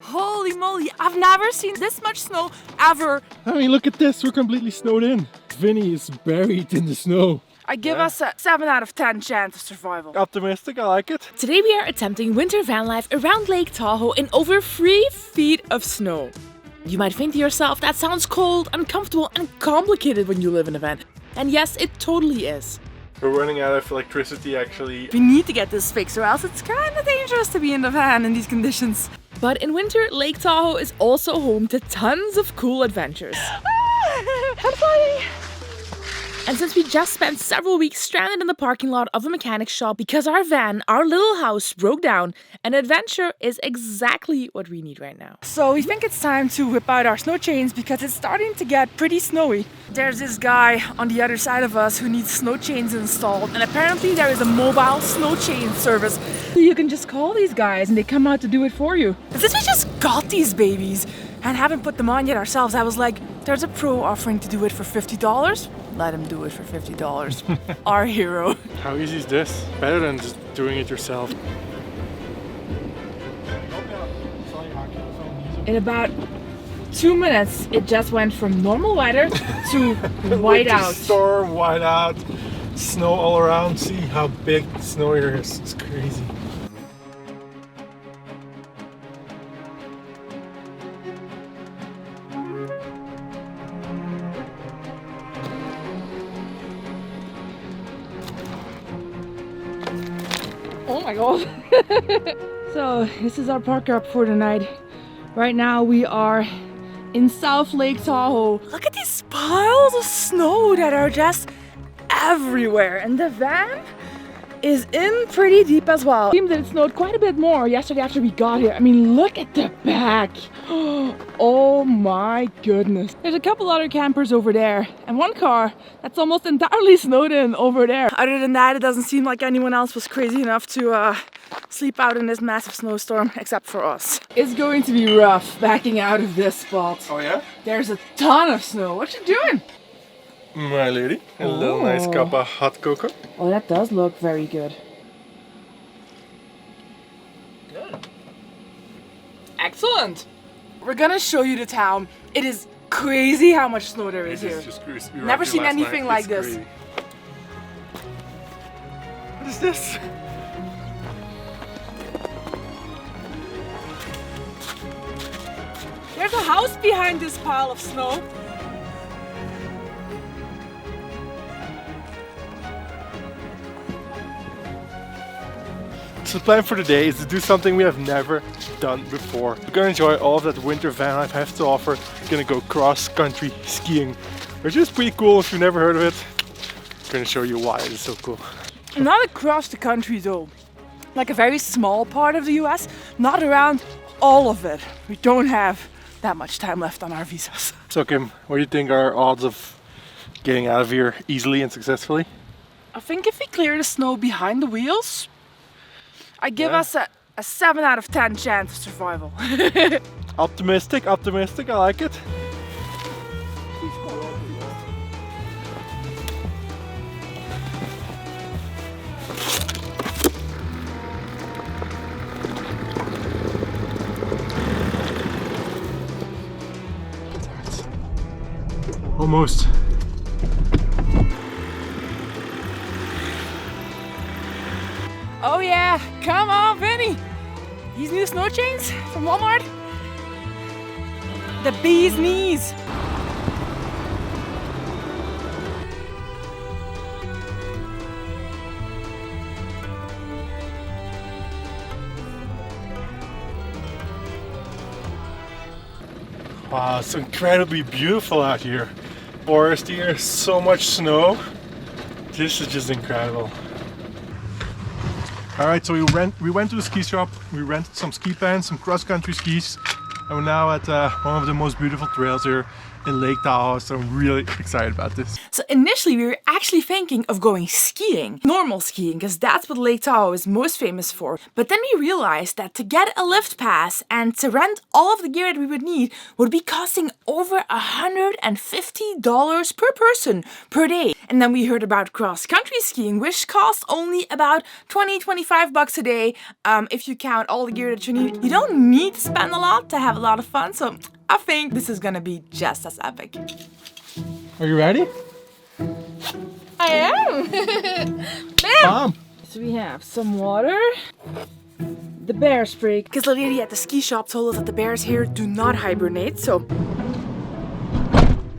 Holy moly, I've never seen this much snow ever. I mean, look at this, we're completely snowed in. Vinny is buried in the snow. I give us a 7 out of 10 chance of survival. Optimistic, I like it. Today we are attempting winter van life around Lake Tahoe in over 3 feet of snow. You might think to yourself, that sounds cold, uncomfortable and complicated when you live in a van. And yes, it totally is. We're running out of electricity actually. We need to get this fixed or else it's kind of dangerous to be in the van in these conditions. But in winter, Lake Tahoe is also home to tons of cool adventures. I'm flying! And since we just spent several weeks stranded in the parking lot of a mechanic shop because our van, our little house, broke down, an adventure is exactly what we need right now. So we think it's time to whip out our snow chains because it's starting to get pretty snowy. There's this guy on the other side of us who needs snow chains installed, and apparently there is a mobile snow chain service. You can just call these guys and they come out to do it for you. Since we just got these babies and haven't put them on yet ourselves, I was like, there's a pro offering to do it for $50. Let him do it for $50. Our hero. How easy is this? Better than just doing it yourself. In about 2 minutes, it just went from normal weather to white out. Storm, white out, snow all around. See how big the snow here is. It's crazy. Oh my god. So this is our park up for the night. Right now we are in South Lake Tahoe. Look at these piles of snow that are just everywhere, and the van is in pretty deep as well. It seems that it snowed quite a bit more yesterday after we got here. I mean, look at the back. Oh my goodness. There's a couple other campers over there and one car that's almost entirely snowed in over there. Other than that, it doesn't seem like anyone else was crazy enough to sleep out in this massive snowstorm except for us. It's going to be rough backing out of this spot. Oh yeah? There's a ton of snow. What you doing? My lady, a little nice cup of hot cocoa. Oh, that does look very good. Good. Excellent. We're gonna show you the town. It is crazy how much snow there is here. Just crazy. We were Never out here seen last anything night. like It's this. crazy. What is this? There's a house behind this pile of snow. So the plan for today is to do something we have never done before. We're gonna enjoy all of that winter van life has to offer. We're gonna go cross-country skiing, which is pretty cool if you've never heard of it. I'm gonna show you why it is so cool. Not across the country though. Like a very small part of the US, not around all of it. We don't have that much time left on our visas. So Kim, what do you think are odds of getting out of here easily and successfully? I think if we clear the snow behind the wheels, I give us a 7 out of 10 chance of survival. Optimistic, optimistic, I like it. Almost. Oh yeah, come on Vinny! These new snow chains from Walmart? The bee's knees! Wow, it's incredibly beautiful out here. Forest here, so much snow. This is just incredible. Alright, so we went to the ski shop, we rented some ski pants, some cross-country skis, and we're now at one of the most beautiful trails here in Lake Tahoe, so I'm really excited about this. So initially we were actually thinking of going skiing, normal skiing, because that's what Lake Tahoe is most famous for. But then we realized that to get a lift pass and to rent all of the gear that we would need would be costing over $150 per person per day. And then we heard about cross-country skiing, which costs only about $20-25 a day if you count all the gear that you need. You don't need to spend a lot to have a lot of fun, so I think this is gonna be just as epic. Are you ready? I am! Bam! So we have some water, the bear spray. Because the lady at the ski shop told us that the bears here do not hibernate, so...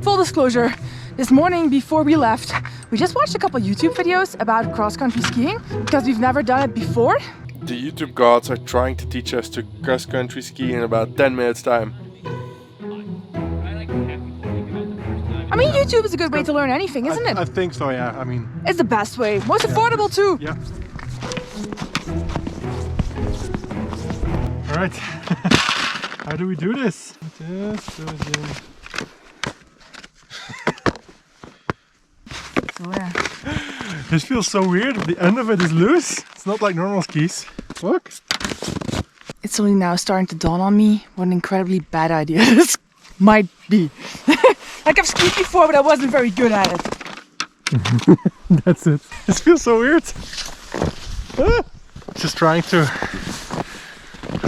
Full disclosure, this morning before we left, we just watched a couple YouTube videos about cross-country skiing because we've never done it before. The YouTube gods are trying to teach us to cross-country ski in about 10 minutes time. I mean, YouTube is a good way to learn anything, isn't it? I think so, yeah. I mean... It's the best way. Most affordable too. Yeah. Alright. How do we do this? Just goes in. So, yeah. This feels so weird. The end of it is loose. It's not like normal skis. Look. It's only now starting to dawn on me what an incredibly bad idea this might be. Like I've skied before, but I wasn't very good at it. That's it. This feels so weird. Ah. Just trying to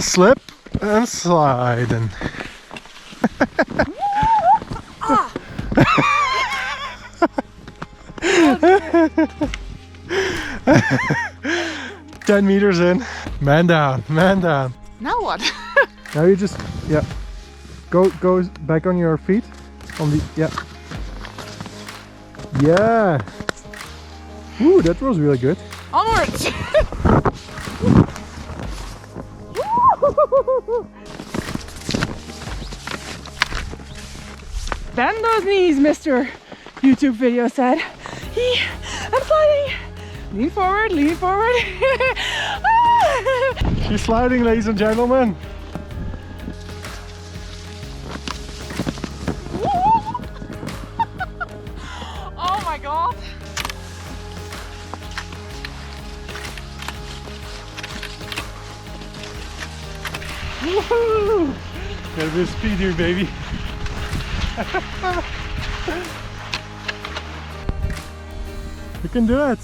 slip and slide and 10 meters in. Man down, man down. Now what? Now you just, yeah. Go back on your feet. On the, yeah. Yeah. Ooh, that was really good. Onwards! Bend those knees, Mr. YouTube video said. I'm sliding. Lean forward, lean forward. She's sliding, ladies and gentlemen. Oh my god. Woohoo! Gotta be a speedier, baby. You can do it.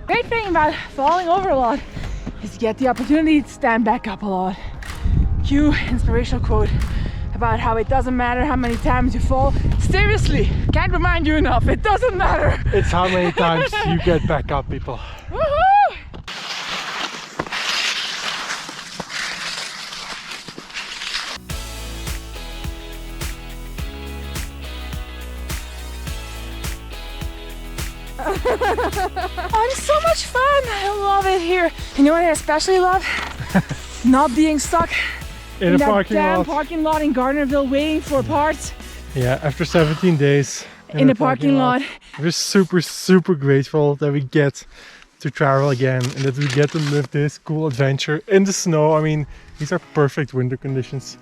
Great thing about falling over a lot is you get the opportunity to stand back up a lot. Cue inspirational quote about how it doesn't matter how many times you fall. Seriously, can't remind you enough, it doesn't matter. It's how many times you get back up, people. Woohoo! Oh, it's so much fun! I love it here. You know what I especially love? Not being stuck In a that parking damn lot. parking lot in Gardnerville waiting for parts Yeah, after 17 days in a parking lot. We're super grateful that we get to travel again and that we get to live this cool adventure in the snow. I mean, these are perfect winter conditions.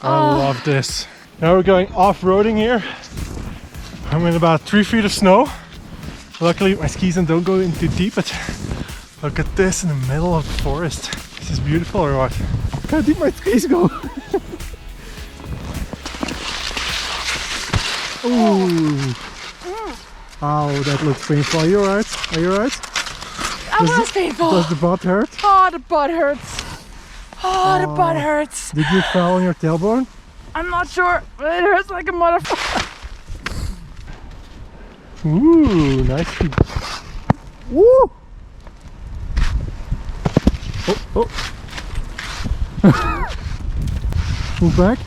I love this. Now we're going off-roading here. I'm in about 3 feet of snow. Luckily my skis don't go in too deep, but look at this in the middle of the forest. This is beautiful, or what? How deep my skis go? Ooh. Oh, that looks painful. Are you alright? Are you alright? That was painful. Does the butt hurt? Oh, the butt hurts. Oh, the butt hurts. Did you fall on your tailbone? I'm not sure, but it hurts like a motherfucker. Ooh, nice. Woo! Oh. Move back.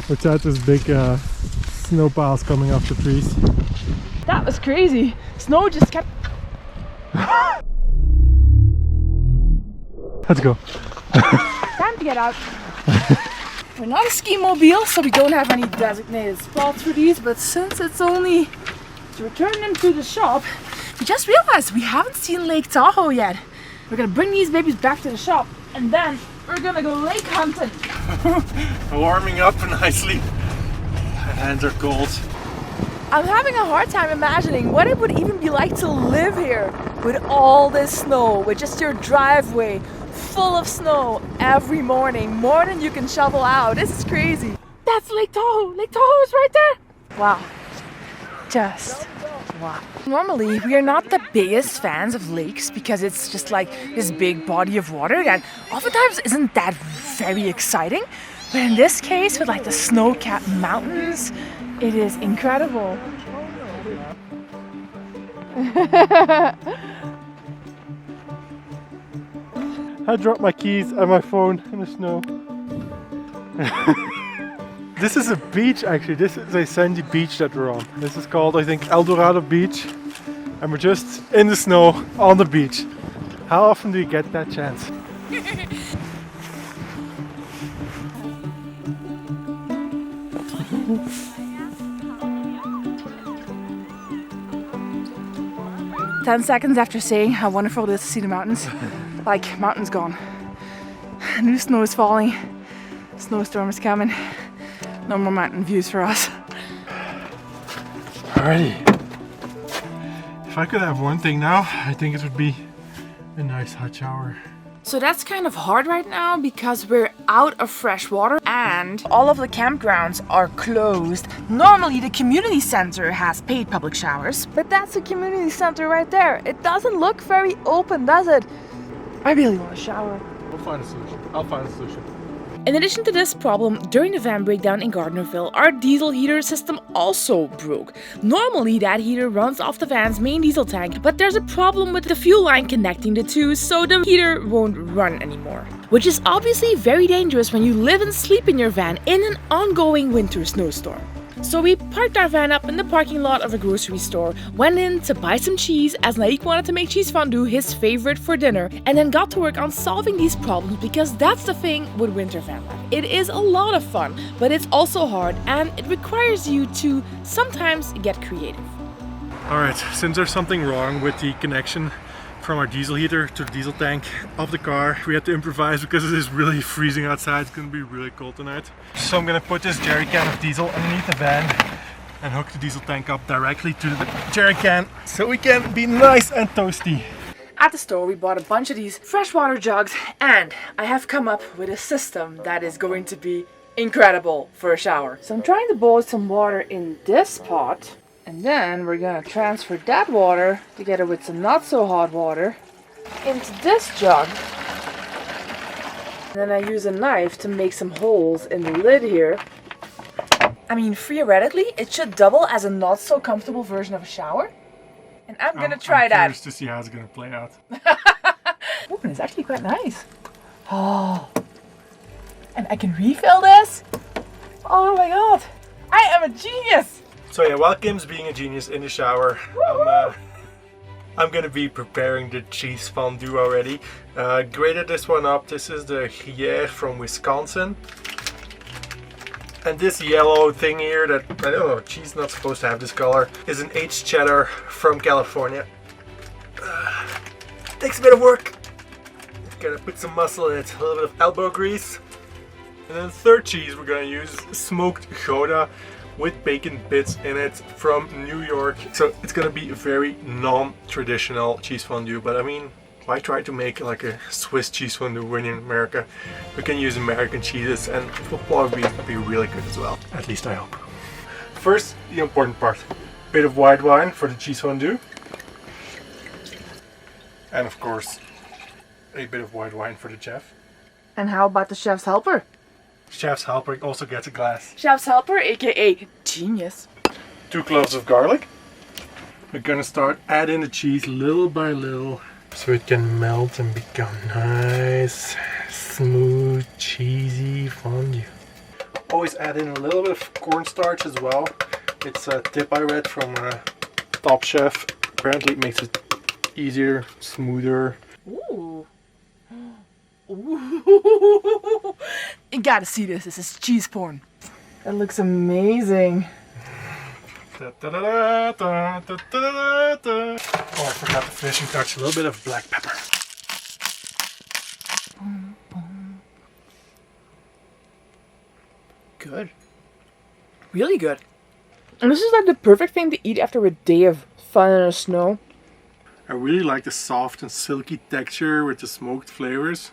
Watch out, there's big snow piles coming off the trees. That was crazy. Snow just kept... Let's go. Time to get out. We're not a ski mobile, so we don't have any designated spots for these, but since it's only to return them to the shop, we just realized we haven't seen Lake Tahoe yet. We're gonna bring these babies back to the shop and then We're gonna go lake hunting. Warming up nicely. My hands are cold. I'm having a hard time imagining what it would even be like to live here with all this snow, with just your driveway full of snow every morning, more than you can shovel out. This is crazy. That's Lake Tahoe. Lake Tahoe is right there. Wow. Just wow. Normally, we are not the biggest fans of lakes because it's just like this big body of water that oftentimes isn't that very exciting. But in this case, with like the snow-capped mountains, it is incredible. I dropped my keys and my phone in the snow. This is a beach actually. This is a sandy beach that we're on. This is called, I think, El Dorado Beach. And we're just in the snow on the beach. How often do you get that chance? 10 seconds after saying how wonderful it is to see the mountains, like, mountains gone. New snow is falling. Snowstorm is coming. No more mountain views for us. Alrighty. If I could have one thing now, I think it would be a nice hot shower. So that's kind of hard right now because we're out of fresh water and all of the campgrounds are closed. Normally the community center has paid public showers, but that's a community center right there. It doesn't look very open, does it? I really want a shower. We'll find a solution. I'll find a solution. In addition to this problem, during the van breakdown in Gardnerville, our diesel heater system also broke. Normally, that heater runs off the van's main diesel tank, but there's a problem with the fuel line connecting the two, so the heater won't run anymore. Which is obviously very dangerous when you live and sleep in your van in an ongoing winter snowstorm. So we parked our van up in the parking lot of a grocery store, went in to buy some cheese as Naik wanted to make cheese fondue, his favorite, for dinner, and then got to work on solving these problems because that's the thing with winter van life. It is a lot of fun, but it's also hard and it requires you to sometimes get creative. Alright, since there's something wrong with the connection from our diesel heater to the diesel tank of the car, we had to improvise because it is really freezing outside. It's gonna be really cold tonight. So I'm gonna put this jerry can of diesel underneath the van and hook the diesel tank up directly to the jerry can so we can be nice and toasty. At the store we bought a bunch of these freshwater jugs and I have come up with a system that is going to be incredible for a shower. So I'm trying to boil some water in this pot. And then we're gonna transfer that water together with some not so hot water into this jug. And then I use a knife to make some holes in the lid here. I mean, theoretically, it should double as a not so comfortable version of a shower. And I'm gonna try I'm that. curious to see how it's gonna play out. Oh, and it's actually quite nice. Oh, and I can refill this. Oh my god, I am a genius. So yeah, while Kim's being a genius in the shower, I'm gonna be preparing the cheese fondue already. Grated this one up. This is the Gruyere from Wisconsin. And this yellow thing here that, I don't know, cheese not supposed to have this color, is an aged cheddar from California. Takes a bit of work. Gotta put some muscle in it, a little bit of elbow grease. And then the third cheese we're gonna use, smoked Gouda with bacon bits in it from New York. So it's gonna be a very non-traditional cheese fondue, but I mean, why try to make like a Swiss cheese fondue when in America? We can use American cheeses and it will probably be really good as well. At least I hope. First, the important part. Bit of white wine for the cheese fondue. And of course, a bit of white wine for the chef. And how about the chef's helper? Chef's helper also gets a glass. Chef's helper, aka genius. 2 cloves of garlic. We're gonna start adding the cheese little by little so it can melt and become nice, smooth, cheesy fondue. Always add in a little bit of cornstarch as well. It's a tip I read from Top Chef. Apparently it makes it easier, smoother. Ooh. Ooh. You gotta see this. This is cheese porn. That looks amazing. Oh, I forgot the finishing touch. A little bit of black pepper. good. Really good. And this is like the perfect thing to eat after a day of fun in the snow. I really like the soft and silky texture with the smoked flavors.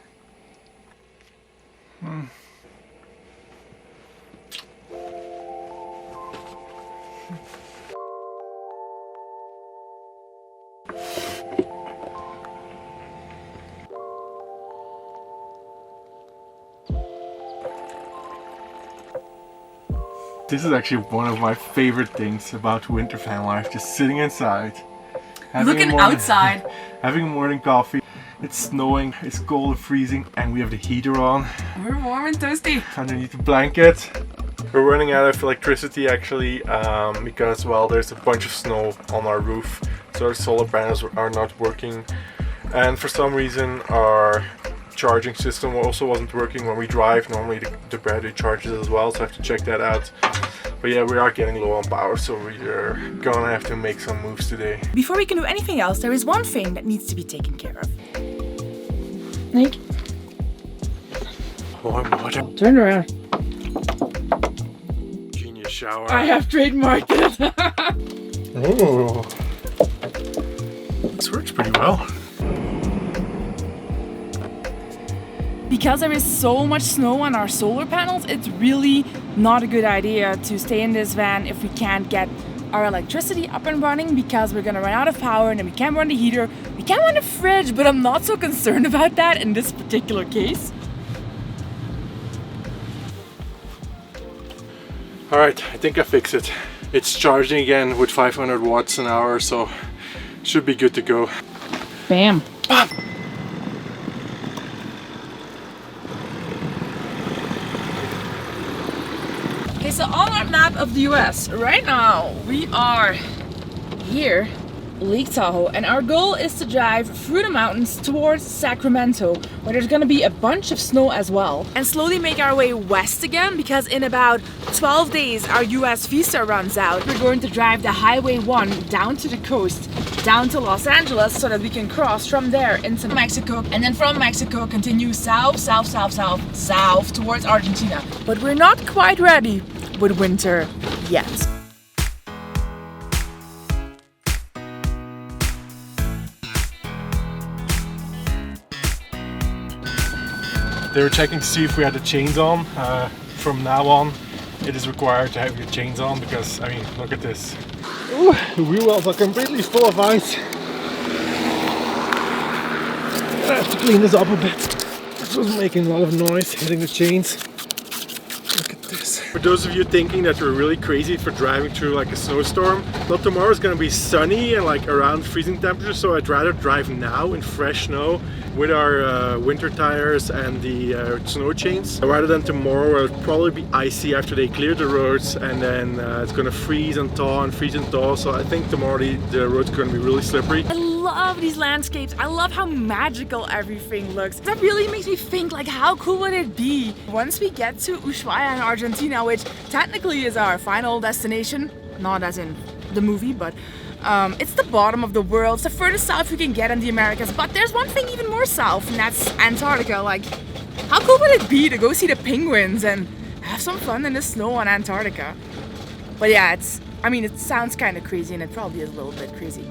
This is actually one of my favorite things about winter van life, just sitting inside. Looking outside. Having a morning coffee. It's snowing, it's cold and freezing, and we have the heater on. We're warm and toasty. Underneath the blanket. We're running out of electricity actually because, well, there's a bunch of snow on our roof. So our solar panels are not working. And for some reason our charging system also wasn't working when we drive. Normally the battery charges as well, so I have to check that out. But yeah, we are getting low on power, so we're gonna have to make some moves today. Before we can do anything else, there is one thing that needs to be taken care of. Nick, Warm water. turn around. Genius shower. I have trademarked it. Oh. This works pretty well. Because there is so much snow on our solar panels, it's really not a good idea to stay in this van if we can't get our electricity up and running, because we're gonna run out of power and then we can't run the heater, we can't run the fridge, but I'm not so concerned about that in this particular case. Alright, I think I fixed it. It's charging again with 500 watts an hour, so should be good to go. Bam. Okay, so on our map of the US, right now we are here, Lake Tahoe, and our goal is to drive through the mountains towards Sacramento, where there's gonna be a bunch of snow as well, and slowly make our way west again, because in about 12 days our US visa runs out. We're going to drive the Highway 1 down to the coast, down to Los Angeles, so that we can cross from there into Mexico, and then from Mexico continue south towards Argentina. But we're not quite ready with winter yet. They were checking to see if we had the chains on. From now on, it is required to have your chains on because, I mean, look at this. Ooh, the wheel wells are completely full of ice. I have to clean this up a bit. This was making a lot of noise hitting the chains. Look at this. For those of you thinking that we're really crazy for driving through like a snowstorm, well, tomorrow is going to be sunny and like around freezing temperatures, so I'd rather drive now in fresh snow with our winter tires and the snow chains, rather than tomorrow where it'll probably be icy after they clear the roads, and then it's gonna freeze and thaw and freeze and thaw. So I think tomorrow the road's gonna be really slippery. I love these landscapes. I love how magical everything looks. That really makes me think, like, how cool would it be once we get to Ushuaia in Argentina, which technically is our final destination, not as in the movie, but it's the bottom of the world. It's the furthest south we can get in the Americas, but there's one thing even more south, and that's Antarctica. Like, how cool would it be to go see the penguins and have some fun in the snow on Antarctica? But yeah, it sounds kind of crazy, and it probably is a little bit crazy.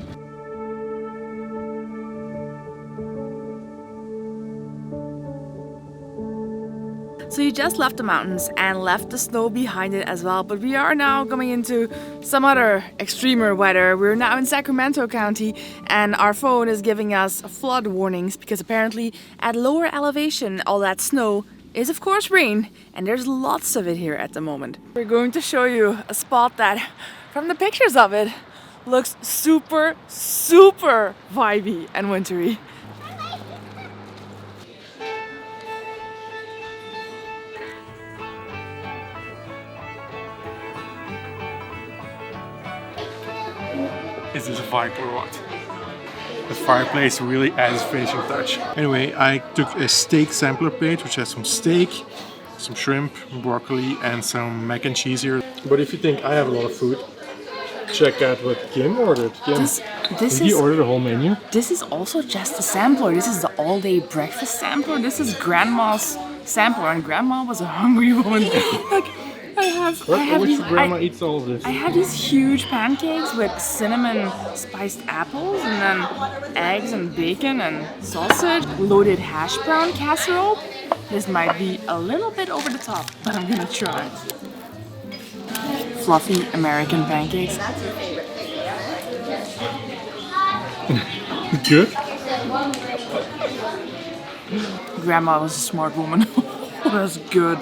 So you just left the mountains and left the snow behind it as well, but we are now going into some other extremer weather. We're now in Sacramento County and our phone is giving us flood warnings because apparently at lower elevation all that snow is of course rain, and there's lots of it here at the moment. We're going to show you a spot that, from the pictures of it, looks super, super vibey and wintry. Is this a vibe or what? The fireplace really adds finishing touch. Anyway, I took a steak sampler plate, which has some steak, some shrimp, broccoli, and some mac and cheese here. But if you think I have a lot of food, check out what Kim ordered. Kim, did you order the whole menu? This is also just a sampler. This is the all-day breakfast sampler. This is Grandma's sampler, and Grandma was a hungry woman. Like, I have eats all of this. I have these huge pancakes with cinnamon spiced apples and then eggs and bacon and sausage, loaded hash brown casserole. This might be a little bit over the top, but I'm gonna try. Fluffy American pancakes. Good. Grandma was a smart woman. That's good.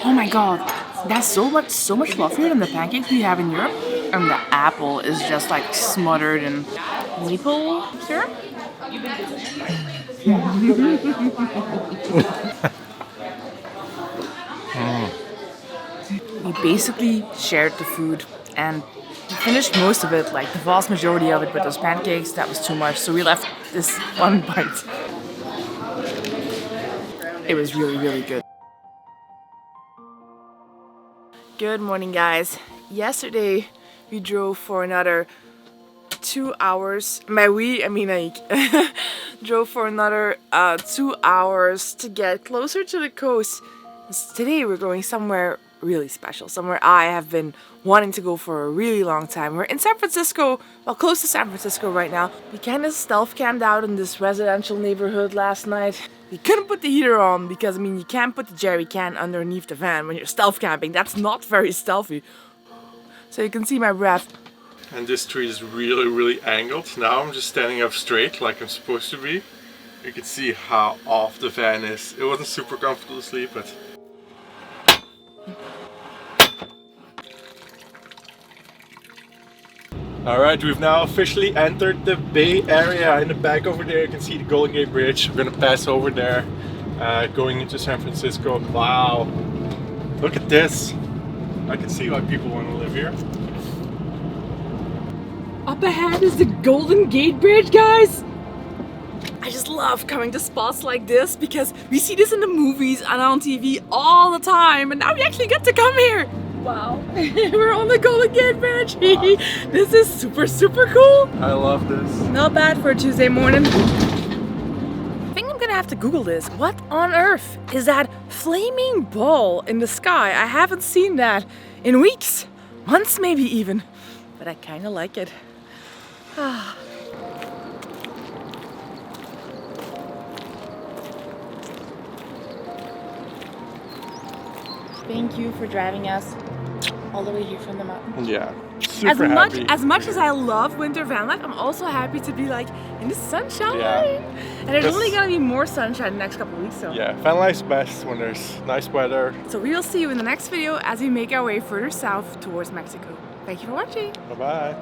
Oh my god, that's so much fluffier than the pancakes we have in Europe. And the apple is just like smothered in maple syrup. We basically shared the food and we finished most of it, like the vast majority of it, with those pancakes. That was too much, so we left this one bite. It was really, really good. Good morning, guys. Yesterday we drove for another 2 hours. By we, I mean like drove for another 2 hours to get closer to the coast. Today we're going somewhere really special, somewhere I have been wanting to go for a really long time. We're in San Francisco, well, close to San Francisco right now. We kind of stealth camped out in this residential neighborhood last night. We couldn't put the heater on because, I mean, you can't put the jerry can underneath the van when you're stealth camping. That's not very stealthy. So you can see my breath. And this tree is really, really angled. Now I'm just standing up straight like I'm supposed to be. You can see how off the van is. It wasn't super comfortable to sleep, but... Alright, we've now officially entered the Bay Area. In the back over there you can see the Golden Gate Bridge. We're gonna pass over there, going into San Francisco. Wow, look at this. I can see why people want to live here. Up ahead is the Golden Gate Bridge, guys! I just love coming to spots like this because we see this in the movies and on TV all the time, and now we actually get to come here! Wow, we're on the Golden Gate Bridge! This is super, super cool! I love this. Not bad for a Tuesday morning. I think I'm gonna have to Google this. What on earth is that flaming ball in the sky? I haven't seen that in weeks, months maybe even, but I kinda like it. Thank you for driving us all the way here from the mountain. Yeah, super happy. As much as I love winter van life, I'm also happy to be like in the sunshine. Yeah. And there's only gonna be more sunshine the next couple of weeks, so. Yeah, van life's best when there's nice weather. So we will see you in the next video as we make our way further south towards Mexico. Thank you for watching. Bye-bye.